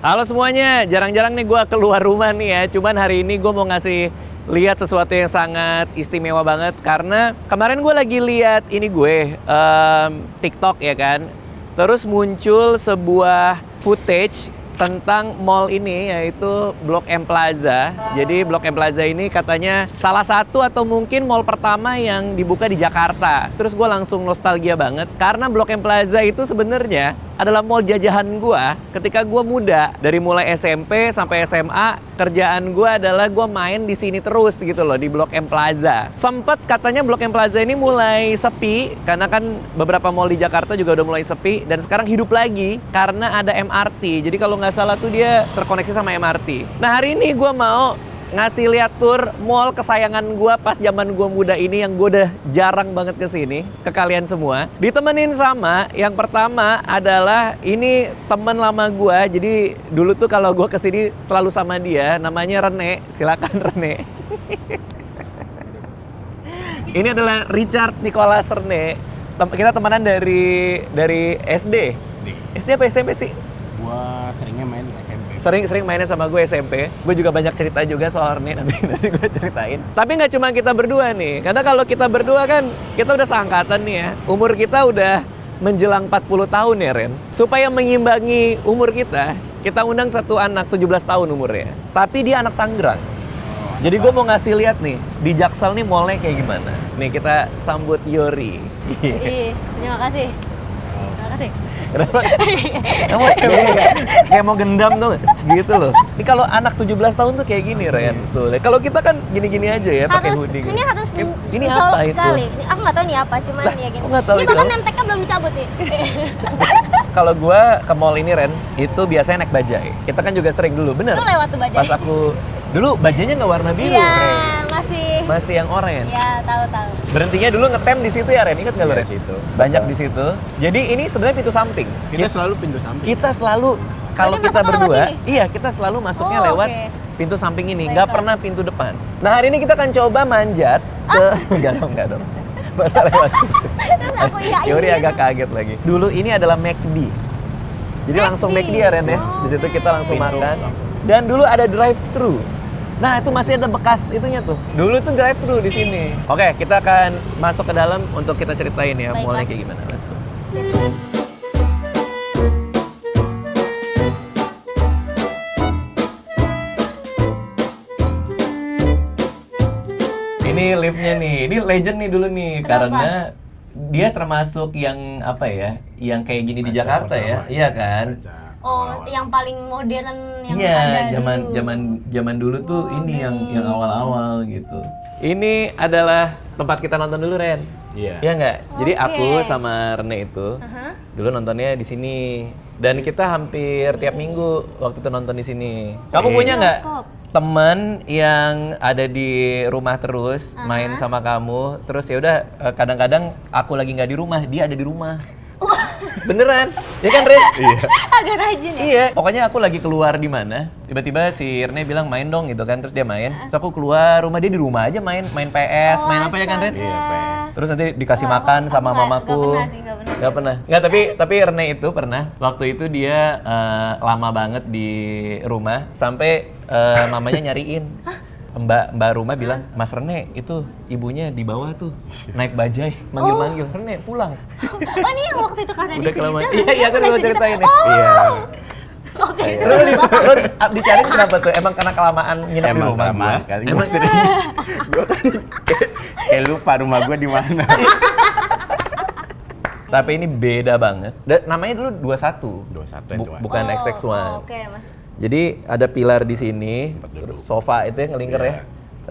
Halo semuanya, jarang-jarang nih gue keluar rumah nih ya. Cuman hari ini gue mau ngasih lihat sesuatu yang sangat istimewa banget. Karena kemarin gue lagi lihat ini TikTok ya kan. Terus muncul sebuah footage tentang mall ini, yaitu Blok M Plaza. Jadi Blok M Plaza ini katanya salah satu atau mungkin mall pertama yang dibuka di Jakarta. Terus gue langsung nostalgia banget karena Blok M Plaza itu sebenarnya adalah mall jajahan gue ketika gue muda. Dari mulai SMP sampai SMA, kerjaan gue adalah gue main di sini terus gitu loh, di Blok M Plaza. Sempet katanya Blok M Plaza ini mulai sepi karena kan beberapa mall di Jakarta juga udah mulai sepi, dan sekarang hidup lagi karena ada MRT. Jadi kalau nggak salah tuh dia terkoneksi sama MRT. Nah hari ini gue mau ngasih lihat tur mall kesayangan gue pas zaman gue muda ini, yang gue udah jarang banget kesini, ke kalian semua. Ditemenin sama yang pertama adalah ini temen lama gue. Jadi dulu tuh kalau gue kesini selalu sama dia, namanya Rene. Silakan Rene. Ini adalah Richard Nicholas Rene. Kita temenan dari SD. SD apa SMP sih? Gua seringnya main SMP. Sering mainnya sama gue SMP. Gue juga banyak cerita juga soal Rene, nanti gue ceritain. Tapi nggak cuma kita berdua nih, karena kalau kita berdua kan kita udah seangkatan nih ya. Umur kita udah menjelang 40 tahun ya Ren. Supaya mengimbangi umur kita undang satu anak 17 tahun umurnya. Tapi dia anak Tangerang. Jadi gue mau ngasih lihat nih, di Jaksel nih mallnya kayak gimana. Nih kita sambut Yori. Terima kasih. Terima kasih. Kenapa? Kamu kayak mau gendam tuh, gitu loh. Ini kalau anak 17 tahun tuh kayak gini, Ren. Tuh. Kalau kita kan gini-gini aja ya, pakai hoodie. Ini harus ini mencolok apa itu? sekali. Aku nggak tahu ini apa, cuman ya gini. Nggak tahu ini itu. bahkan nemteknya belum dicabut nih. Kalau gua ke mall ini, Ren, itu biasanya naik bajai. Kita kan juga sering dulu, bener? Lu lewat tuh bajai. Pas aku dulu bajainya nggak warna biru, Iya, Ren. Masih yang oranye. Iya, tahu. Berhentinya dulu ngetem di situ ya, Ren. Ingat nggak lo, Ren? Di situ. Banyak di situ. Jadi ini sebenarnya pintu samping. Kita selalu pintu samping. Kita selalu kalau Berarti kita masuknya lewat berdua, sini? iya kita selalu masuknya Oh, lewat oke. pintu samping ini, Baiklah. nggak pernah pintu depan. Nah hari ini kita akan coba manjat ke, enggak dong. Masa lewat. Terus aku iyain Yuri gitu. agak kaget lagi. Dulu ini adalah McD. Jadi langsung McD ya Ren ya. Di situ kita langsung makan. Dan dulu ada drive-thru. Nah itu masih ada bekas itunya tuh. Dulu tuh drive-thru di sini. Oke, kita akan masuk ke dalam untuk kita ceritain ya Baiklah. mallnya kayak gimana. Let's go. Ini liftnya nih, ini legend nih dulu nih. Kenapa? Karena dia termasuk yang apa ya, yang kayak gini di Baca Jakarta ya, pertama. iya kan? Baca Oh, awal-awal. yang paling modern yang Iya, ada zaman dulu. dulu tuh Oh, ini yang nih. awal-awal gitu. Ini adalah tempat kita nonton dulu Ren. Iya. Iya nggak? Jadi Oke. aku sama Rene itu Aha. dulu nontonnya di sini. Dan kita hampir tiap minggu waktu itu nonton di sini. Kamu punya nggak Bioskop. teman yang ada di rumah terus main sama kamu? Terus ya udah kadang-kadang aku lagi nggak di rumah, dia ada di rumah. Beneran? Ya kan Ren? Iya. Agak rajin ya. Iya, pokoknya aku lagi keluar di mana, tiba-tiba si Rene bilang main dong gitu kan, terus dia main. Terus aku keluar rumah dia, di rumah aja main PS, main apa ya kan Ren? Iya, PS. Terus nanti dikasih makan sama mamaku. Nggak pernah. Nggak, tapi Rene itu pernah. Waktu itu dia lama banget di rumah sampai mamanya nyariin. Mbak rumah bilang, Mas Rene itu ibunya di bawah tuh naik bajai, manggil-manggil, Rene pulang. Oh, ini yang waktu itu karena Udah kelamaan. dicerita. Iya kan Pernah gue ceritain nih. Oh. Iya. Oke. Terus lo dicari kenapa tuh? Emang karena kelamaan nginep di Emang rumah lama gua? kali. Emang sering. Gue kan kayak lupa rumah gue di mana. Tapi ini beda banget. Namanya dulu 21. 21 yang tua. Bukan Oh, XX1. oh, Oke, Mas. Jadi ada pilar di sini, Tempat duduk. sofa itu yang ngelingkar ya.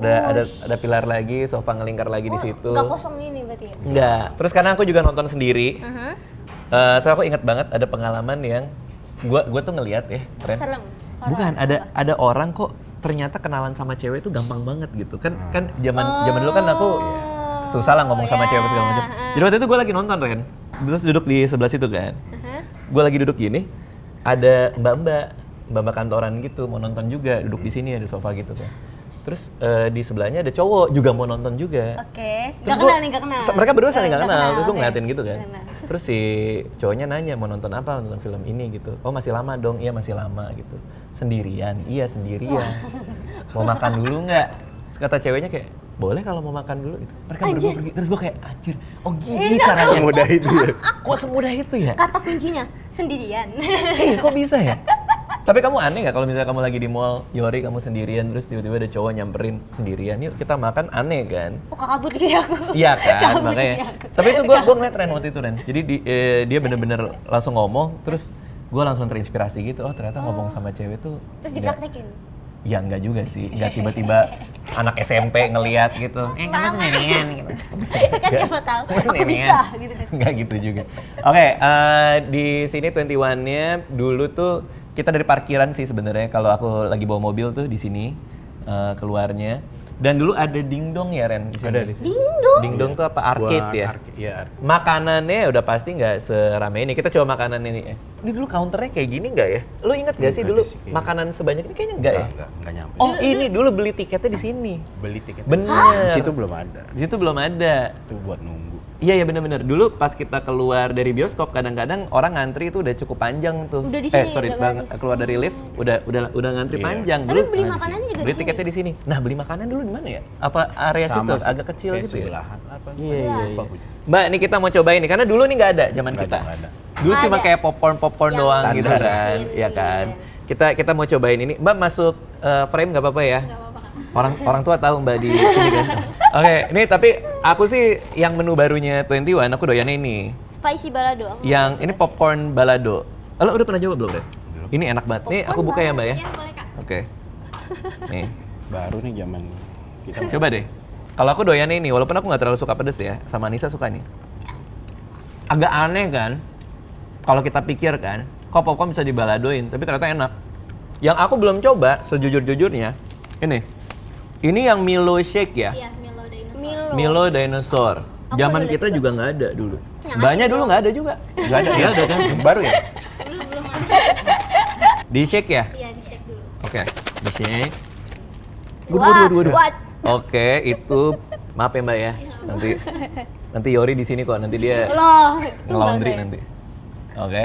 Iya. Ada pilar lagi, sofa ngelingkar lagi di situ. Nggak kosong ini berarti ya? Enggak. Terus karena aku juga nonton sendiri, Aha. terus aku inget banget ada pengalaman yang gua tuh ngeliat ya, Ren. Serem. Bukan, ada orang kok ternyata kenalan sama cewek itu gampang banget gitu. Kan zaman dulu kan aku susah lah ngomong sama cewek segala macam. Jadi waktu itu gue lagi nonton Ren. Terus duduk di sebelah situ kan. Gue lagi duduk gini, ada mbak-mbak kantoran gitu mau nonton juga, duduk di sini ada sofa gitu kan. Terus di sebelahnya ada cowok juga mau nonton juga. Oke. Terus Nggak kenal nih, nggak kenal. Mereka berdua saling nggak Nggak kenal, kenal, terus gue oke. ngeliatin gitu kan. Nggak kenal. Terus si cowoknya nanya mau nonton apa, nonton film ini gitu. Oh masih lama dong, iya masih lama gitu. Sendirian, iya sendirian. Mau makan dulu nggak? Terus kata ceweknya kayak, boleh kalau mau makan dulu gitu. Mereka berdua pergi, terus gue kayak anjir, oh gini caranya. Semudah itu ya. Kok semudah itu ya? Kata kuncinya sendirian. Kok bisa ya? Tapi kamu aneh nggak kalau misalnya kamu lagi di mall, Yori kamu sendirian, terus tiba-tiba ada cowok nyamperin sendirian, yuk kita makan, aneh kan? Oh kabut gitu ya aku. Iya kan, Kabut makanya. sih aku. Tapi itu gue ngeliat Ren waktu itu Ren. Jadi dia bener-bener langsung ngomong, terus gue langsung terinspirasi gitu. Oh ternyata ngomong sama cewek tuh. Terus nggak- dipraktekin. Ya enggak juga sih, enggak tiba-tiba anak SMP ngeliat gitu. Kamu sendirian gitu. Kan siapa tahu aku bisa gitu kan. Enggak gitu juga. Oke, di sini 21-nya dulu tuh kita dari parkiran sih sebenarnya kalau aku lagi bawa mobil tuh di sini keluarnya. Dan dulu ada dingdong ya Ren di sini. Ada di sini. Dingdong. Dingdong tuh apa arcade Buat ya? Iya, arcade. Makanannya udah pasti nggak serame ini. Kita coba makanan ini ya. Ini dulu counternya kayak gini nggak ya? Lo inget gak sih Nggak dulu sih, kayaknya. makanan sebanyak ini kayaknya nggak ya? Enggak nyampe. Oh ini dulu beli tiketnya di sini. Beli tiket. Bener. Di situ belum ada. Di situ belum ada. Itu buat nunggu. Iya bener-bener. Dulu pas kita keluar dari bioskop kadang-kadang orang ngantri itu udah cukup panjang tuh. Udah di sini, sorry udah banget baris. keluar dari lift udah ngantri Iya. panjang. Tapi Dulu beli di makanannya juga beli di sini. tiketnya di sini. Nah beli makanan dulu di mana ya? Apa area situ sih. agak kecil Kayak gitu ya? sebelahan apa? Iya, iya, iya. Lupa gue. Mbak, ini kita mau cobain nih karena dulu nih nggak ada zaman Nggak kita. ada, nggak ada. Dulu Nggak cuma ada. kayak popcorn Yang doang gitu standar. kan, Iya, ya kan. iya. Kita mau cobain ini. Mbak masuk frame nggak apa-apa ya? Gak apa-apa. Orang tua tahu Mbak di sini kan. Oke, ini tapi aku sih yang menu barunya 21 aku doyannya ini. Spicy balado. Aku Yang nggak ini suka popcorn balado. Lo udah pernah coba belum, Ren? Belum. Ini enak banget. Nih Popcorn aku buka ya, Mbak ya. balado. Iya, boleh, Kak. Oke. Nih, Baru nih zaman kita. coba deh. Kalau aku doyannya ini, walaupun aku nggak terlalu suka pedes ya, sama Anissa suka nih. Agak aneh kan? Kalau kita pikir kan, kok popcorn bisa dibaladoin, tapi ternyata enak. Yang aku belum coba, sejujur-jujurnya, ini. Ini yang Milo Shake ya? Iya, Milo Dinosaur. Milo Dinosaur. Aku Zaman boleh kita juga. juga nggak ada dulu. Yang Banyak asli dulu dong. nggak ada juga. Nggak ada, Nggak ada kan? Baru ya? Belum ada. Di shake ya? Iya, di shake dulu. Oke, di shake. Wah, what? Oke, itu maaf ya Mbak ya. Nanti Yori di sini kok. Nanti dia Loh, nge-laundry saya. nanti. Oke.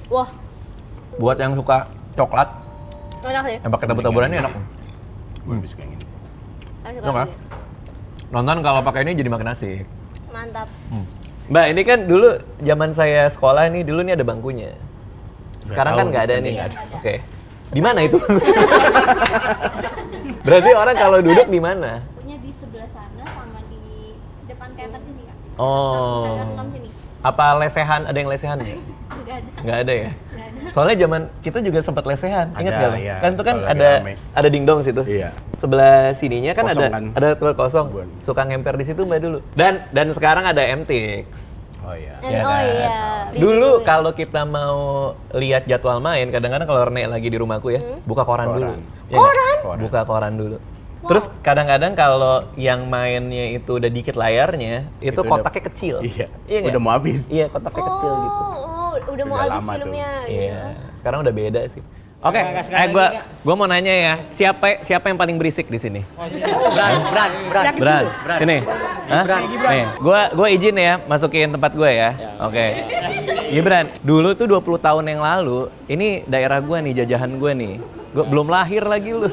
Wah, Buat yang suka coklat, enak sih. yang pakai tabur-taburannya enak. Gue habis kayak gini. Aku suka Enak kan? ini. Nonton kalau pakai ini jadi makin asik. Mantap. Mbak, ini kan dulu zaman saya sekolah nih, dulu nih ada bangkunya. Sekarang Nggak kan tahu, nggak ada ini nih. nggak ada. Oke. Di mana itu? Berarti orang kalau duduk di mana? Punya di sebelah sana sama di depan teater sini, Kak. Oh. Teater 6 sini. Apa lesehan? Ada yang lesehan nggak? Enggak ada. Nggak ada ya? Enggak ada. Soalnya zaman kita juga sempat lesehan, ingat Ada, nggak? Lo? iya. Kan itu kan Kalau lagi ada rame. ada dingdong situ. Iya. Sebelah sininya kan Kosong ada kan? ada tempat kosong. Buat. Suka ngemper di situ Mbak dulu. Dan sekarang ada MTX. Oh iya. Dan Ya oh kan? iya. Dulu kalau kita mau lihat jadwal main, kadang-kadang kalau Rene lagi di rumahku ya, buka koran Koran. dulu. Ya nggak? Koran? Buka koran dulu. Terus kadang-kadang kalau yang mainnya itu udah dikit layarnya, itu Itu udah- kotaknya kecil. Iya. nggak? Udah mau habis. Iya, kotaknya kecil gitu. Oh, udah mau Udah habis lama tuh. filmnya gitu. Iya. Sekarang udah beda sih. Oke, gua mau nanya ya, siapa yang paling berisik di sini? Bran. Ini. Hah? Nih, gua izin ya masukin tempat gue ya. Oke. Gibran, dulu tuh 20 tahun yang lalu, ini daerah gua nih, jajahan gua nih. Gua belum lahir lagi lu.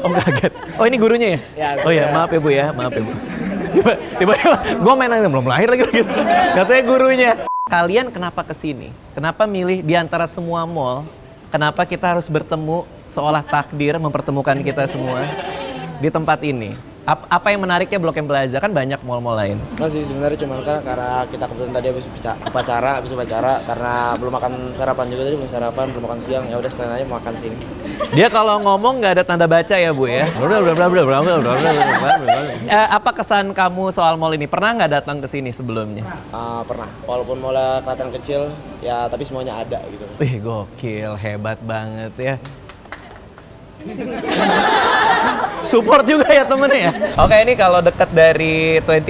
Oh kaget. Oh ini gurunya ya? Oh ya, maaf ya Bu ya, maaf ya Bu. Tiba-tiba gua main aja belum lahir lagi gitu. Katanya gurunya. Kalian kenapa kesini? Kenapa milih di antara semua mall? Kenapa kita harus bertemu seolah takdir mempertemukan kita semua di tempat ini? Apa yang menariknya Blok M Plaza? Kan banyak mall-mall lain. Enggak sih sebenarnya cuma karena kita kebetulan tadi habis upacara karena belum makan sarapan juga tadi belum sarapan belum makan siang ya udah sekalian aja makan sini. Dia kalau ngomong nggak ada tanda baca ya Bu ya? Apa kesan kamu soal mall ini? Pernah nggak datang ke sini sebelumnya? Pernah walaupun mulai kelihatan kecil ya tapi semuanya ada gitu. Wih gokil, hebat banget ya. Support juga ya temennya ya. Oke ini kalau deket dari 21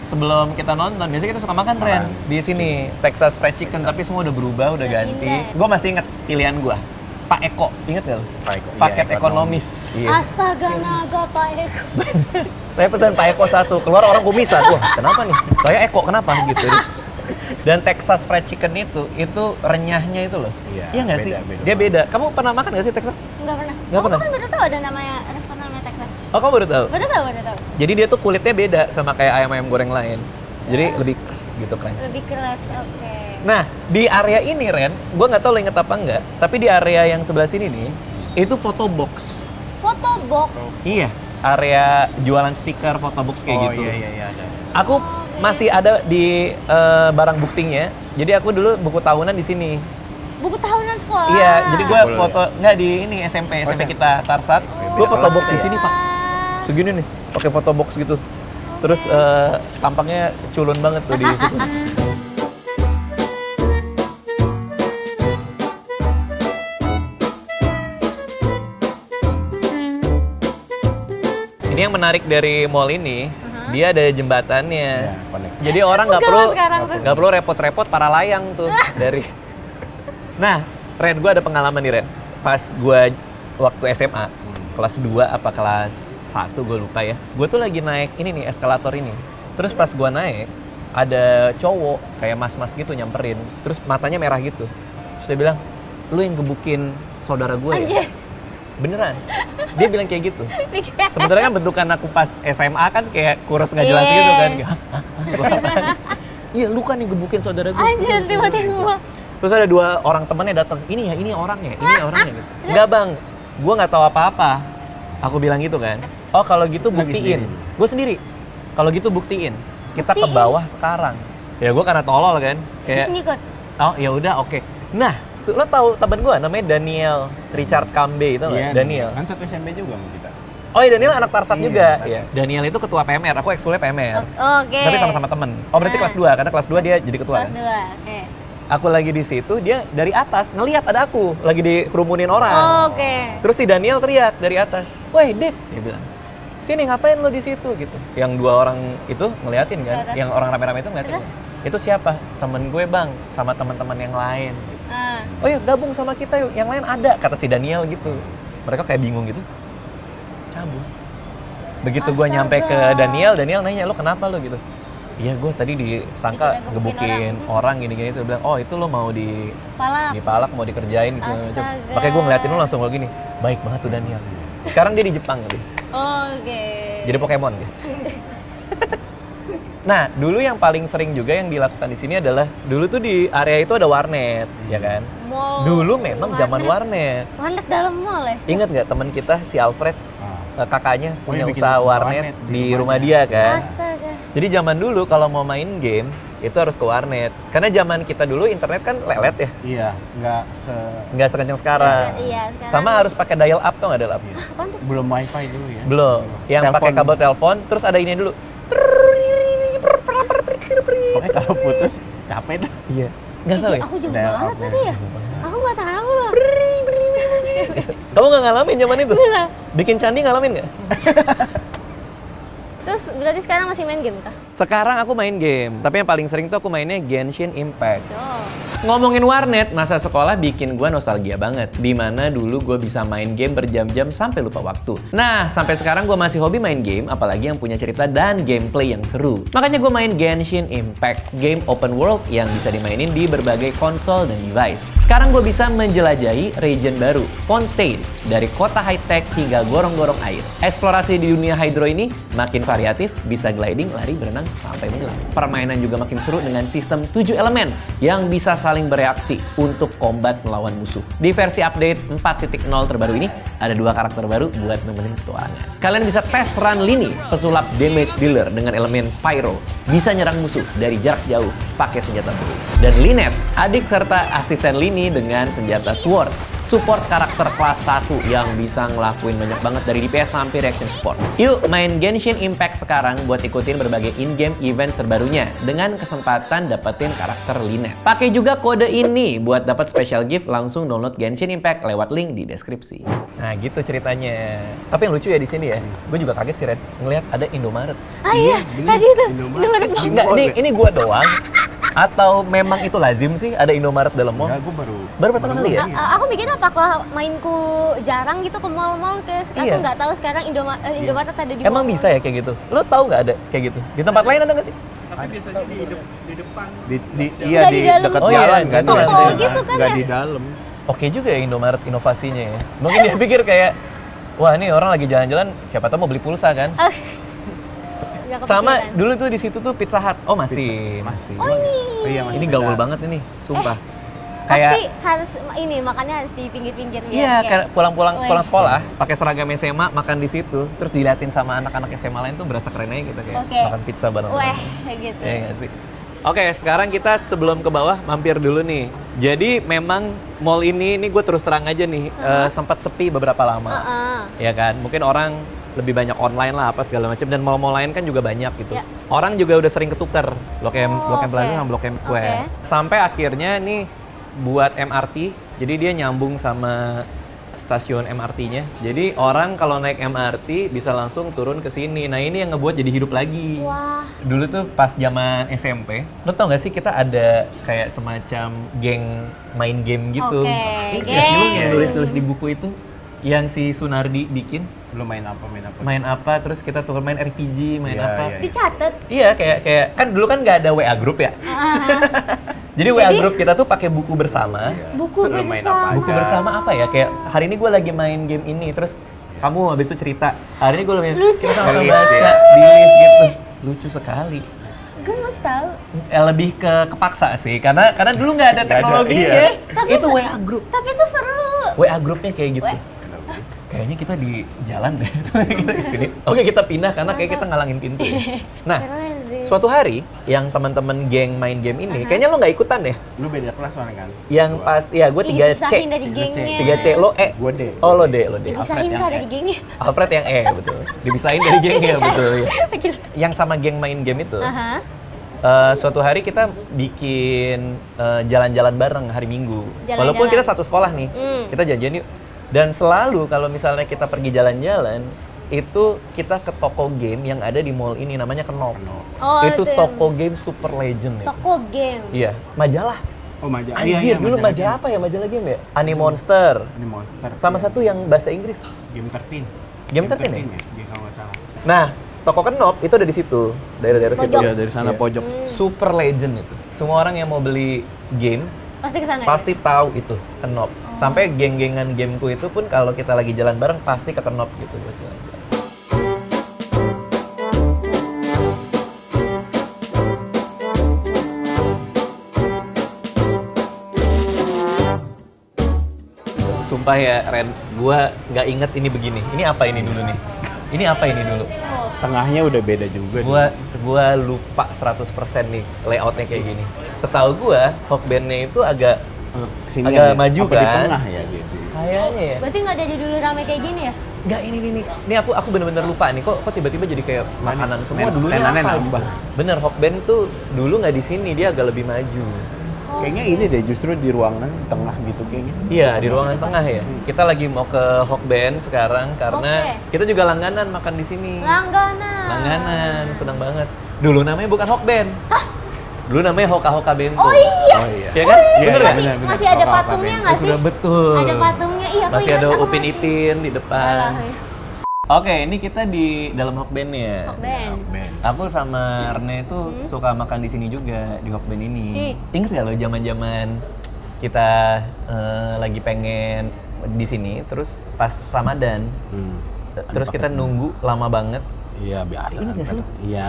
sebelum kita nonton biasanya kita suka makan Ren di sini Texas Fried Chicken tapi semua udah berubah udah ganti. pindah. Gue masih inget pilihan gue Pak Eko, inget nggak? Pak Eko, iya, Paket ekonomis. Iya. Astaga naga Pak Eko. Saya pesan Pak Eko 1, keluar orang kumisan. Wah, kenapa nih? Saya Eko, kenapa gitu? Dan Texas Fried Chicken itu renyahnya itu loh. Iya, nggak sih? beda Dia beda. Kamu pernah makan nggak sih Texas? Nggak pernah. Nggak pernah? Aku kan baru tahu ada namanya restoran namanya Texas. Oh, kamu baru tahu? Baru tahu. Jadi dia tuh kulitnya beda sama kayak ayam-ayam goreng lain. Jadi lebih kes gitu crunchy. Lebih keras, oke. Nah, di area ini Ren, gue nggak tahu lo inget apa enggak, tapi di area yang sebelah sini nih, itu foto box. Foto box. Iya, area jualan stiker, foto box kayak gitu. Iya ada. Aku masih ada di barang buktinya. Jadi aku dulu buku tahunan di sini. Buku tahunan sekolah. Iya, jadi gue Boleh, foto nggak di ini SMP kita Tarsat. Gue foto box di sini Pak. Segini nih, pakai foto box gitu. Terus tampaknya culun banget tuh di situ. Ini yang menarik dari mall ini, dia ada jembatannya. Ya, connect. Jadi orang nggak Bukan perlu sekarang tuh. nggak perlu repot-repot para layang tuh dari. Nah, Ren, gue ada pengalaman nih Ren. Pas gue waktu SMA, kelas 2 apa kelas 1 gue lupa ya. Gue tuh lagi naik ini nih eskalator ini. Terus pas gue naik, ada cowok kayak mas-mas gitu nyamperin. Terus matanya merah gitu. Terus dia bilang, lu yang gebukin saudara gue ya? Anjir. Beneran. Dia bilang kayak gitu. Sebenarnya kan bentukan aku pas SMA kan kayak kurus nggak jelas Iya. gitu kan. Kayak, "Hah? Gua apaan?" Iya, lu kan yang gebukin saudara gue. Anjir, tiba-tiba. Terus ada 2 orang temennya datang. Ini orangnya gitu. Enggak bang, gue nggak tahu apa-apa. Aku bilang gitu kan. Oh kalau gitu buktiin. Gue sendiri. Kalau gitu buktiin. Kita ke Buktiin. bawah sekarang. Ya gue karena tolol kan. Terus Kayak, ngikut. oh ya udah oke. Nah, tuh, lo tahu temen gue namanya Daniel Richard Kambe itu nggak? Iya, Daniel. Kan satu SMP juga sama kita. Oh iya Daniel anak Tarsat Iya, juga. Tarsat. Iya. Daniel itu ketua PMR, aku ekskulnya PMR. Oke. Tapi sama-sama temen. Oh berarti Nah. kelas 2, karena kelas 2 dia jadi ketua Kelas kan? 2, oke. Aku lagi di situ, dia dari atas ngelihat ada aku lagi dikerumunin orang. Oke. Terus si Daniel teriak dari atas, "Woi, Dik," dia bilang. "Sini ngapain lo di situ?" gitu. Yang 2 orang itu ngeliatin kan, Ngeliatin. yang orang rame-rame itu ngeliatin. Terus? Kan? Itu siapa? Temen gue bang, sama teman-teman yang lain. Gitu. Ah. Oh ya gabung sama kita yuk, yang lain ada, kata si Daniel gitu. Mereka kayak bingung gitu, cabut. Begitu gue Astaga. nyampe ke Daniel nanya, "Lo kenapa lo?" gitu. "Iya gue tadi disangka Dikira gebukin gebukin orang gini-gini." Itu bilang, "Oh itu lo mau Palak. dipalak, mau dikerjain gitu." macam. Astaga. Makanya gue ngeliatin lo langsung lo gini, baik banget tuh Daniel. Sekarang dia di Jepang gitu. Oke. Jadi Pokemon dia. Nah, dulu yang paling sering juga yang dilakukan di sini adalah dulu tuh di area itu ada warnet, ya kan? Mall. Dulu memang zaman warnet. Warnet dalam mall ya? Ingat nggak teman kita si Alfred, kakaknya Oh, punya iya, bikin usaha warnet warnet di di rumah rumahnya. dia kan? Astaga. Jadi zaman dulu kalau mau main game itu harus ke warnet. Karena zaman kita dulu internet kan lelet ya, Iya, nggak sekencang sekarang. Iya, sekarang. Sama harus pakai dial up, tau nggak dial up? Apaan tuh? belum wifi dulu ya. Belum. Yang Telepon. pakai kabel telepon, terus ada ini dulu. Pokoknya kalau putus capek dah. Iya. Nggak tahu ya? Aku jauh Dial banget up-nya. tadi ya? Aku nggak tahu loh. Kamu nggak ngalamin zaman itu? Bikin candi ngalamin nggak? Terus berarti sekarang masih main game kah? Sekarang aku main game, tapi yang paling sering tuh aku mainnya Genshin Impact. So. Ngomongin warnet, masa sekolah bikin gue nostalgia banget. Dimana dulu gue bisa main game berjam-jam sampai lupa waktu. Nah, sampai sekarang gue masih hobi main game, apalagi yang punya cerita dan gameplay yang seru. Makanya gue main Genshin Impact, game open world yang bisa dimainin di berbagai konsol dan device. Sekarang gue bisa menjelajahi region baru, Fontaine, dari kota high-tech hingga gorong-gorong air. Eksplorasi di dunia hydro ini makin variatif, bisa gliding, lari, berenang, sampai menyelam. Permainan juga makin seru dengan sistem 7 elemen yang bisa saling bereaksi untuk combat melawan musuh. Di versi update 4.0 terbaru ini, ada 2 karakter baru buat nemenin petualangan. Kalian bisa tes run Lini, pesulap damage dealer dengan elemen pyro. Bisa nyerang musuh dari jarak jauh pakai senjata peluru. Dan Lynette, adik serta asisten Lini dengan senjata sword. Support karakter kelas 1 yang bisa ngelakuin banyak banget dari DPS sampai reaction support. Yuk main Genshin Impact sekarang buat ikutin berbagai in-game event terbarunya dengan kesempatan dapetin karakter Lynette. Pakai juga kode ini buat dapat special gift, langsung download Genshin Impact lewat link di deskripsi. Nah gitu ceritanya. Tapi yang lucu ya di sini ya, gue juga kaget sih Red ngelihat ada Indomaret. Ah iya, tadi itu. Indomaret. Enggak, ini gua doang. Atau memang itu lazim sih ada Indomaret dalam mall? Enggak, gue Baru pertama kali ya? Aku mikir apakah mainku jarang gitu ke mall-mall kayak aku Iya. nggak tahu sekarang Indomaret ada di Emang mall. bisa ya kayak gitu? Lo tahu nggak ada kayak gitu? Di tempat lain ada nggak sih? Iya Nggak di di dalam. dekat Oh, iya, jalan kan. betul, biasanya. betul. Gitu kan Nggak ya? di dalam. Oke juga ya Indomaret inovasinya ya. Mungkin dia pikir kayak, wah ini orang lagi jalan-jalan, siapa tahu mau beli pulsa kan? Nggak Sama kepikiran. dulu tuh di situ tuh Pizza Hut. Oh masih. Masih. Oh ini. Oh, iya, masih Ini bisa. gaul banget ini, sumpah. Pasti harus ini makannya harus di pinggir-pinggir ya. Iya, kayak pulang Weh. sekolah, pakai seragam SMA, makan di situ, terus diliatin sama anak-anak SMA lain tuh berasa keren aja gitu kayak Oke. makan pizza bareng. Weh, kayak gitu. Iya nggak sih? Oke, sekarang kita sebelum ke bawah mampir dulu nih. Jadi memang mall ini gue terus terang aja nih, sempat sepi beberapa lama. Ya kan, mungkin orang lebih banyak online lah apa segala macam dan mall-mall lain kan juga banyak gitu. Ya. Orang juga udah sering ketukar Blok M, Blok M oke. Plaza sama Blok M Square. Oke. Sampai akhirnya nih buat MRT, jadi dia nyambung sama stasiun MRT-nya. Jadi orang kalau naik MRT bisa langsung turun ke sini. Nah, ini yang ngebuat jadi hidup lagi. Wah. Dulu tuh pas zaman SMP, lo tau gak sih kita ada kayak semacam geng main game gitu. Oke, Ingat gak sih lo geng. yang nulis-nulis di buku itu? Yang si Sunardi bikin, Lu main apa? main apa, terus kita tuh main RPG, main Iya, apa. iya. Dicatat. Iya, kayak kan dulu kan nggak ada WA group ya. Jadi WA group kita tuh pakai buku bersama. Buku Lu main bersama. apa Buku aja. bersama apa ya? Kayak hari ini gue lagi main game ini, terus kamu habis itu cerita. Hari ini gue lagi Lucu kita sama sekali. baca di list gitu. Lucu sekali. Gue mau tahu. Lebih ke kepaksa sih, karena dulu nggak ada Nggak ada, teknologinya. iya. Tapi Itu WA group. Tapi itu seru. WA grupnya kayak gitu. Weh. Kayaknya kita di jalan deh. Kita di sini. Oke, kita pindah karena kayak kita ngalangin pintu. ya. Nah, Keren sih. suatu hari yang teman-teman geng main game ini, kayaknya lo nggak ikutan deh. Lu beda kelas soalnya kan? Yang Gua. pas, ya gue 3C. Dipisahin dari gengnya. 3C, lo E. Gua D. Oh, lo D, lo D. Dipisahin Alfred kak yang dari E. gengnya. Alfred yang E, betul. Dipisahin dari gengnya, betul. Ya. Pikir. Yang sama geng main game itu, Aha. suatu hari kita bikin jalan-jalan bareng hari Minggu. Jalan-jalan. Walaupun kita satu sekolah nih, kita janjian yuk. Dan selalu kalau misalnya kita pergi jalan-jalan, itu kita ke toko game yang ada di mall ini, namanya Knop. Oh, itu itu yang- toko game super legend ya. Toko game. Iya, majalah. Oh, majalah. Anjir, dulu majalah apa ya? Majalah game ya? Monster. Ini monster. Sama satu yang bahasa Inggris. Game 13. Game 13 ya? Dia kalau nggak salah. Nah, toko Knop itu ada di situ, daerah-daerah situ. Pojok. Iya, dari sana Iya. pojok. Super legend itu. Semua orang yang mau beli game Pasti kesana. pasti tahu itu Knop. Sampai geng-gengan gameku itu pun kalau kita lagi jalan bareng pasti ke Knop gitu buat jalan. Sumpah ya Ren, gua nggak inget ini begini. Ini apa ini dulu nih? Ini apa ini dulu? Tengahnya udah beda juga. Gua lupa 100% nih layoutnya kayak gini. Setahu gua, Hokben-nya itu agak Kesini agak ya? maju Apa di kan? tengah ya gitu. kayaknya ya. Berarti nggak dari dulu rame kayak gini ya? Nggak ini. Ini aku bener-bener lupa nih. Kok tiba-tiba jadi kayak makanan semua dulunya tenannya apa? nambah. Gitu. Bener, Hokben tuh dulu nggak di sini, dia agak lebih maju. Kayaknya ini deh justru di ruangan tengah gitu kayaknya. Iya, di ruangan tengah ya. Kita lagi mau ke Hokben sekarang karena kita juga langganan makan di sini. Langganan, senang banget. Dulu namanya bukan Hokben. Hah? Dulu namanya Hoka-Hoka Bento. Oh iya. Oh iya. Ya kan? Iya, Bener iya, kan? bener. Masih ada Hoka-Hoka patungnya Bento. nggak sih? Sudah betul. Ada patungnya, iya. aku Masih ingat ada aku Upin main. Ipin di depan. Alah, ya. Oke, ini kita di dalam Hokben ya. Hokben. Ben. Aku sama Rene itu suka makan di sini juga di Hokben ini. Sik. Ingat gak lo zaman-zaman kita lagi pengen di sini, terus pas Ramadan, terus kita nunggu lama banget. Iya biasa. Ingat nggak sih lu? Iya.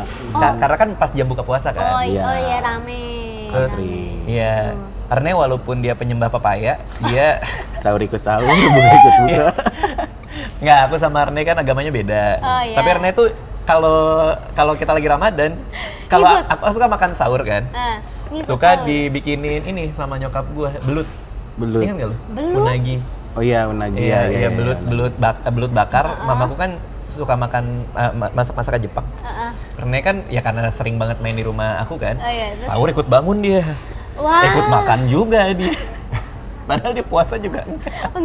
Karena kan pas jam buka puasa Oh, kan. Iya. oh iya rame. Terus, Antri. iya. Rene walaupun dia penyembah pepaya, dia Sahur ikut sahur, buka ikut buka. nggak. Aku sama Rene kan agamanya beda. Oh, iya. Tapi Rene tuh kalau kita lagi Ramadan, kalau Ribut. aku suka makan sahur kan. Ngikut Suka sahur. dibikinin ini sama nyokap gua, belut. Belut. Ingat gak lu? Belut? Unagi. Oh iya, unagi. Iya, belut bakar. Mamaku kan suka makan masak-masakan Jepang. Karena kan ya karena sering banget main di rumah aku kan. Oh, iya, terus? Sahur ikut bangun dia. Wah. Ikut makan juga dia. Padahal dia puasa juga enggak. Oh,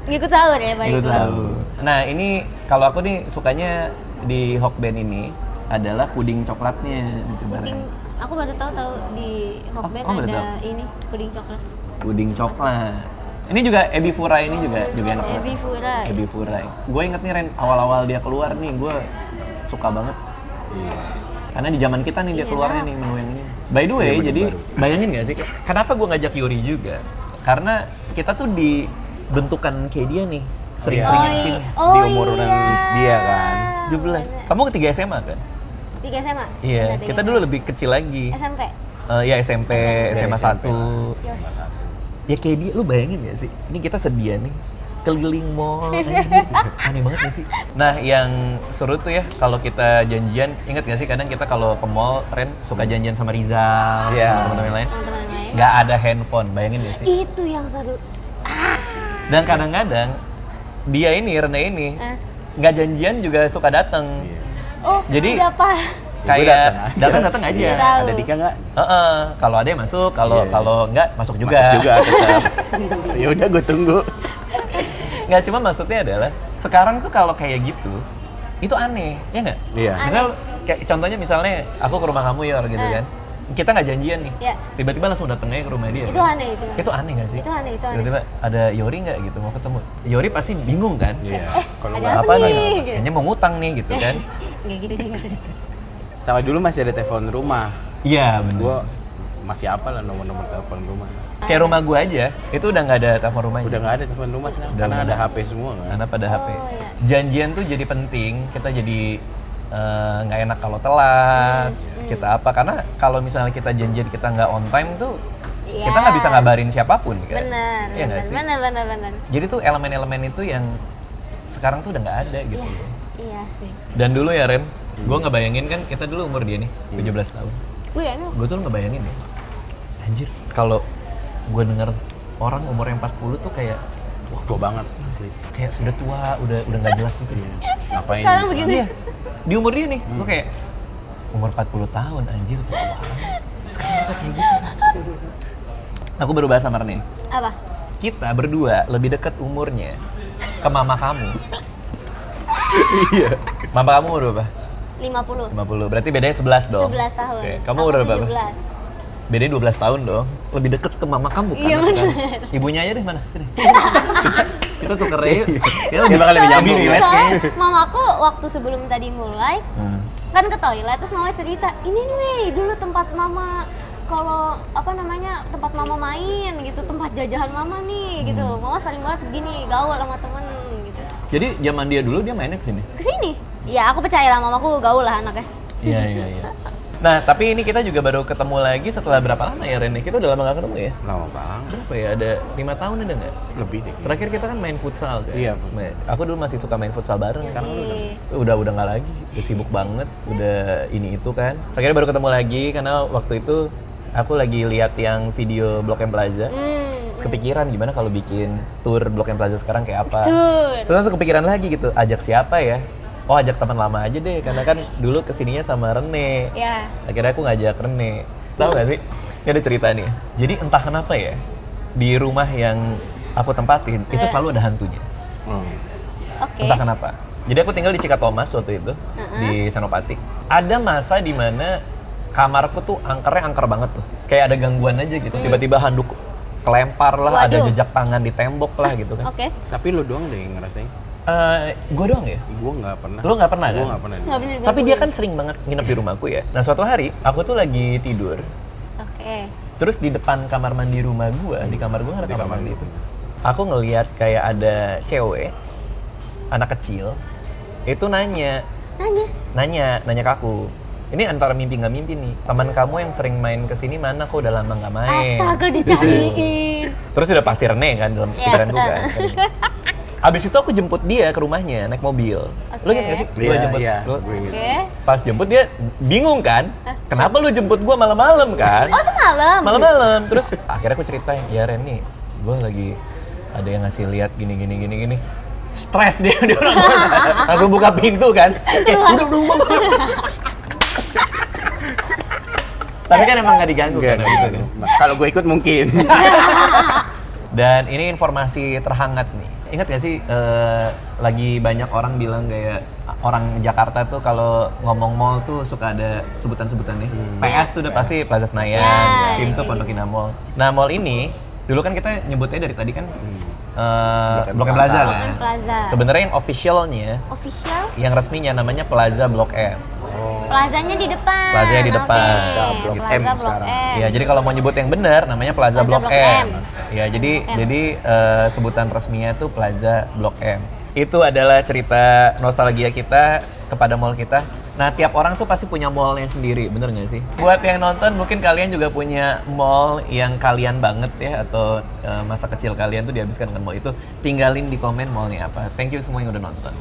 ngikut sahur ya Pak? Ikut itu? sahur. Nah, ini kalau aku nih sukanya di Hokben ini adalah puding coklatnya. Coba Puding. Ren. Aku baru tahu di Hokben Oh, baru ada tahu. ini puding coklat. Puding coklat. Ini juga Ebi Furai ini juga enak banget. Ebi Furai. Ebi Furai. Gue inget nih Ren, awal-awal dia keluar nih, gue suka banget. Iya. Karena di zaman kita nih dia Iya. keluarnya nih menu yang ini. By the way, Iya, menu jadi baru. bayangin gak sih, kenapa gue ngajak Yuri juga? Karena kita tuh dibentukan kayak dia nih, sering-sering Oh, sini. oh, Di umuran iya. dia kan. 17. Kamu ketiga SMA kan? 3 SMA? Iya, Benar, kita 3 dulu lebih kecil lagi. SMP? Ya SMP, SMA 1. Yos. Ya kayak dia, lu bayangin gak sih? Ini kita sedia nih, keliling mall, aneh banget gak sih? Nah yang seru tuh ya, kalau kita janjian, inget gak sih kadang kita kalau ke mall, Ren suka janjian sama Rizal, Iya. sama teman-teman yang lain. Teman-teman yang lain? Nggak ada handphone, bayangin gak sih? Itu yang seru. Dan kadang-kadang, dia ini, Rene ini, nggak janjian juga suka datang. Iya. Oh, Jadi- udah apa? Kayak datang-datang aja. Iya, tahu. Ada Dika nggak? Kalau ada yang masuk, kalau Iya. kalau nggak masuk juga. Masuk juga tetap. Ya udah gue tunggu. Nggak, cuma maksudnya adalah sekarang tuh kalau kayak gitu, itu aneh, ya nggak? Iya. Misal, kayak contohnya misalnya aku ke rumah kamu ya gitu kan, kita nggak janjian nih, Iya. tiba-tiba langsung datang aja ke rumah dia. Itu kan? aneh itu. Itu aneh nggak sih? Itu aneh, itu aneh. Tiba-tiba ada Yori nggak gitu mau ketemu, Yori pasti bingung kan? Iya. Kalau ada nggak apa Apa nih? nih? Kayaknya mau ngutang nih gitu kan? Nggak gitu juga sih. sama dulu masih ada telepon rumah. Iya benar. Gue masih apa lah nomor-nomor telepon rumah. Kayak rumah gua aja, itu udah nggak ada telepon rumahnya. Udah nggak ada telepon rumah sekarang Udah karena nggak ada ada. HP semua kan. Karena pada HP. iya. Janjian tuh jadi penting, kita jadi nggak enak kalau telat, kita apa, karena kalau misalnya kita janjian kita nggak on time tuh, Iya. kita nggak bisa ngabarin siapapun kan? Benar, Iya nggak sih? benar. Jadi tuh elemen-elemen itu yang sekarang tuh udah nggak ada gitu. Iya, iya sih. Dan dulu ya Ren, gue ngebayangin kan kita dulu umur dia nih, 17 tahun. Wih, anu. Gue tuh ngebayangin ya, anjir, kalau gue denger orang umur yang 40 tuh kayak, Wah, tua banget asli. kayak udah tua, udah nggak jelas gitu. Ngapain? Sekarang begini. Iya, di umur dia nih, gue kayak umur 40 tahun, anjir tua banget. Sekarang kita kayak gitu. Aku baru bahas sama Rene. Apa? Kita berdua lebih dekat umurnya ke mama kamu. Iya. Mama kamu umur berapa? 50. 50, berarti bedanya 11 dong? 11 tahun. Oke, kamu Aku udah berapa? 17. Bedanya 12 tahun dong. Lebih deket ke mama kamu kan? Iya, bener. Ibunya aja deh, mana? Sini. Kita tuker aja yuk. Kita Dia bakal lebih nyambung. relate kayaknya. Soalnya mamaku waktu sebelum tadi mulai kan ke toilet terus mama cerita, ini nih dulu tempat mama kalau apa namanya tempat mama main gitu, tempat jajahan mama nih gitu. Mama sering banget begini gaul sama temen gitu. Jadi zaman dia dulu dia mainnya kesini? Kesini? Ya aku percaya lah mamaku gaul lah anaknya. Iya, iya, iya. Nah, tapi ini kita juga baru ketemu lagi setelah berapa lama ya Rene? Kita udah lama gak ketemu ya? Lama banget. Berapa ya? Ada 5 tahun ada nggak? Lebih deh. Terakhir kita kan main futsal kan? Iya. Aku dulu masih suka main futsal bareng. Sekarang lu Jadi, Udah nggak lagi, udah sibuk banget, udah ini itu kan. Akhirnya baru ketemu lagi karena waktu itu aku lagi lihat yang video Blok M Plaza. Terus kepikiran gimana kalau bikin tour Blok M Plaza sekarang kayak apa. Tour. Terus langsung kepikiran lagi gitu, ajak siapa ya? Oh ajak teman lama aja deh, karena kan dulu kesininya sama Rene. ya. Akhirnya aku ngajak Rene. Tahu gak sih? Ini ada cerita nih. Jadi entah kenapa ya, di rumah yang aku tempatin, itu selalu ada hantunya. Oke. Entah kenapa. Jadi aku tinggal di Cikatomas waktu itu, di Senopati. Ada masa di mana kamarku tuh angkernya angker banget tuh. Kayak ada gangguan aja gitu. Tiba-tiba handuk kelempar lah, ada Waduh. jejak tangan di tembok lah gitu kan. Oke. Tapi lu doang deh yang ngerasain. Gue doang ya? Gue nggak pernah. Lu nggak pernah Gue kan? nggak pernah. Nggak bener Tapi dia kan sering banget nginep di rumahku ya. Nah suatu hari, aku tuh lagi tidur. Oke. Terus di depan kamar mandi rumah gua, di kamar gua ada Di kamar kamar mandi lu. itu. Aku ngelihat kayak ada cewek, anak kecil, itu nanya ke aku. Ini antara mimpi nggak mimpi nih. Teman kamu yang sering main kesini mana? Kok udah lama nggak main? Astaga dicariin. Terus udah pasti Rene kan dalam Iya. pikiran gua kan. Abis itu aku jemput dia ke rumahnya naik mobil. Lu inget gak sih? Gua Iya, jemput iya. lu. Gue inget. Oke. Pas jemput dia bingung kan? Kenapa lu jemput gua malam-malam kan? Oh itu malam. Malam-malam. Terus akhirnya aku ceritain, ya Ren nih, gue lagi ada yang ngasih lihat gini. Stres dia orang langsung buka pintu kan. Kayak, udah. Tapi kan emang gak diganggu kan gitu kan. Nah, kalau gue ikut mungkin. Dan ini informasi terhangat nih. ingat gak sih lagi banyak orang bilang kayak orang Jakarta tuh kalau ngomong mall tuh suka ada sebutan-sebutannya. PS tuh udah pasti Plaza Senayan, Ya, PIM tuh kayak Pondok Indah Mall. Nah mall ini dulu kan kita nyebutnya dari tadi kan Blok M Plaza. Plaza Blok kan. M Plaza. Sebenarnya yang officialnya, Official yang resminya namanya Plaza Blok M. plazanya di depan. Plazanya di depan. Oke. Plaza Blok M Plaza Blok sekarang. M. Ya, jadi kalau mau nyebut yang benar namanya Plaza, Plaza Blok Blok M. M. Ya, jadi M. jadi sebutan resminya itu Plaza Blok M. Itu adalah cerita nostalgia kita kepada mall kita. Nah, tiap orang tuh pasti punya mallnya sendiri, bener nggak sih? Buat yang nonton, mungkin kalian juga punya mall yang kalian banget ya, atau masa kecil kalian tuh dihabiskan dengan mall itu. Tinggalin di komen mallnya apa. Thank you semua yang udah nonton.